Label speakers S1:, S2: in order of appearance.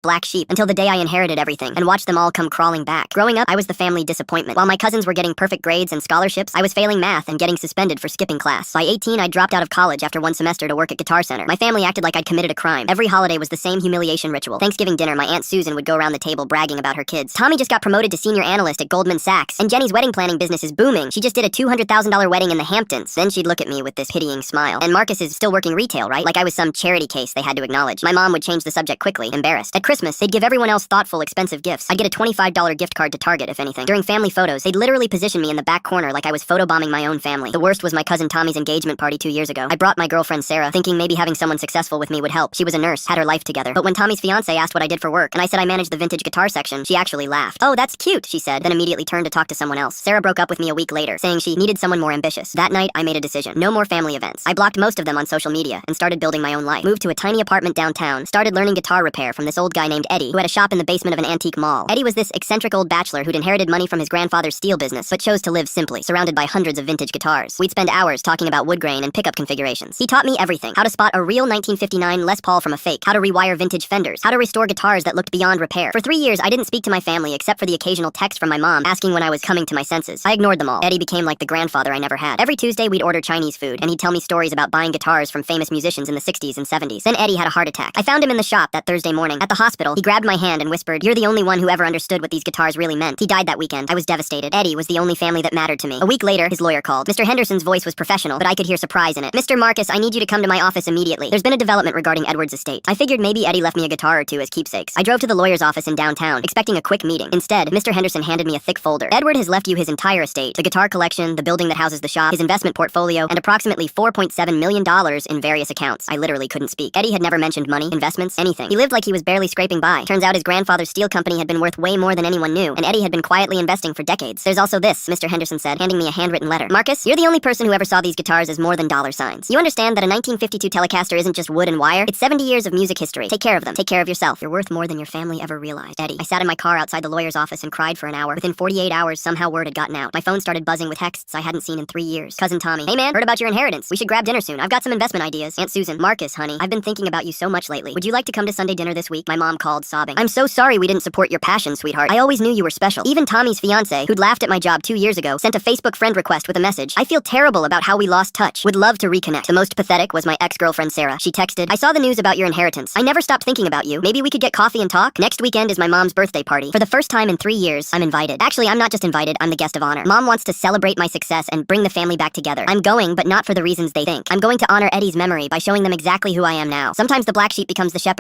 S1: black sheep, until the day I inherited everything and watched them all come crawling back. Growing up, I was the family disappointment. While my cousins were getting perfect grades and scholarships, I was failing math and getting suspended for skipping class. By 18, I dropped out of college after one semester to work at Guitar Center. My family acted like I'd committed a crime. Every holiday was the same humiliation ritual. Thanksgiving dinner, my Aunt Susan would go around the table bragging about her kids. Tommy just got promoted to senior analyst at Goldman Sachs, and Jenny's wedding planning business is booming. She just did a $200,000 wedding in the Hamptons. Then she'd look at me with this pitying smile. And Marcus is still working retail, right? Like I was some charity case they had to acknowledge. My mom would change the subject quickly, embarrassed. At Christmas, they'd give everyone else thoughtful, expensive gifts. I'd get a $25 gift card to Target, if anything. During family photos, they'd literally position me in the back corner like I was photobombing my own family. The worst was my cousin Tommy's engagement party 2 years ago. I brought my girlfriend Sarah, thinking maybe having someone successful with me would help. She was a nurse, had her life together. But when Tommy's fiancé asked what I did for work, and I said I managed the vintage guitar section, she actually laughed. "Oh, that's cute," she said, then immediately turned to talk to someone else. Sarah broke up with me a week later, saying she needed someone more ambitious. That night, I made a decision. No more family events. I blocked most of them on social media and started building my own life. Moved to a tiny apartment downtown, started learning guitar repair from this old guy named Eddie, who had a shop in the basement of an antique mall. Eddie was this eccentric old bachelor who'd inherited money from his grandfather's steel business, but chose to live simply, surrounded by hundreds of vintage guitars. We'd spend hours talking about wood grain and pickup configurations. He taught me everything. How to spot a real 1959 Les Paul from a fake, how to rewire vintage Fenders, how to restore guitars that looked beyond repair. For 3 years, I didn't speak to my family except for the occasional text from my mom asking when I was coming to my senses. I ignored them all. Eddie became like the grandfather I never had. Every Tuesday, we'd order Chinese food, and he'd tell me stories about buying guitars from famous musicians in the 60s and 70s. Then Eddie had a heart attack. I found him in the shop that Thursday morning. At the hospital, he grabbed my hand and whispered, "You're the only one who ever understood what these guitars really meant." He died that weekend. I was devastated. Eddie was the only family that mattered to me. A week later, his lawyer called. Mr. Henderson's voice was professional, but I could hear surprise in it. "Mr. Marcus, I need you to come to my office immediately. There's been a development regarding Edward's estate." I figured maybe Eddie left me a guitar or two as keepsakes. I drove to the lawyer's office in downtown, expecting a quick meeting. Instead, Mr. Henderson handed me a thick folder. "Edward has left you his entire estate, the guitar collection, the building that houses the shop, his investment portfolio, and approximately $4.7 million in various accounts." I literally couldn't speak. Eddie had never mentioned money, investments, anything. He lived like he was barely scraping by. Turns out his grandfather's steel company had been worth way more than anyone knew, and Eddie had been quietly investing for decades. "There's also this," Mr. Henderson said, handing me a handwritten letter. "Marcus, you're the only person who ever saw these guitars as more than dollar signs. You understand that a 1952 Telecaster isn't just wood and wire? It's 70 years of music history. Take care of them. Take care of yourself. You're worth more than your family ever realized. Eddie." I sat in my car outside the lawyer's office and cried for an hour. Within 48 hours, somehow word had gotten out. My phone started buzzing with texts I hadn't seen in 3 years. "Cousin Tommy. Hey man, heard about your inheritance. We should grab dinner soon. I've got some investment ideas." "Aunt Susan. Marcus, honey, I've been thinking about you so much lately. Would you like to come to Sunday dinner this week?" My mom called, sobbing. "I'm so sorry we didn't support your passion, sweetheart. I always knew you were special." Even Tommy's fiancé, who'd laughed at my job 2 years ago, sent a Facebook friend request with a message. "I feel terrible about how we lost touch. Would love to reconnect." The most pathetic was my ex-girlfriend Sarah. She texted, "I saw the news about your inheritance. I never stopped thinking about you. Maybe we could get coffee and talk? Next weekend is my mom's birthday party. For the first time in 3 years, I'm invited. Actually, I'm not just invited, I'm the guest of honor. Mom wants to celebrate my success and bring the family back together. I'm going, but not for the reasons they think. I'm going to honor Eddie's memory by showing them exactly who I am now. Sometimes the black sheep becomes the shepherd."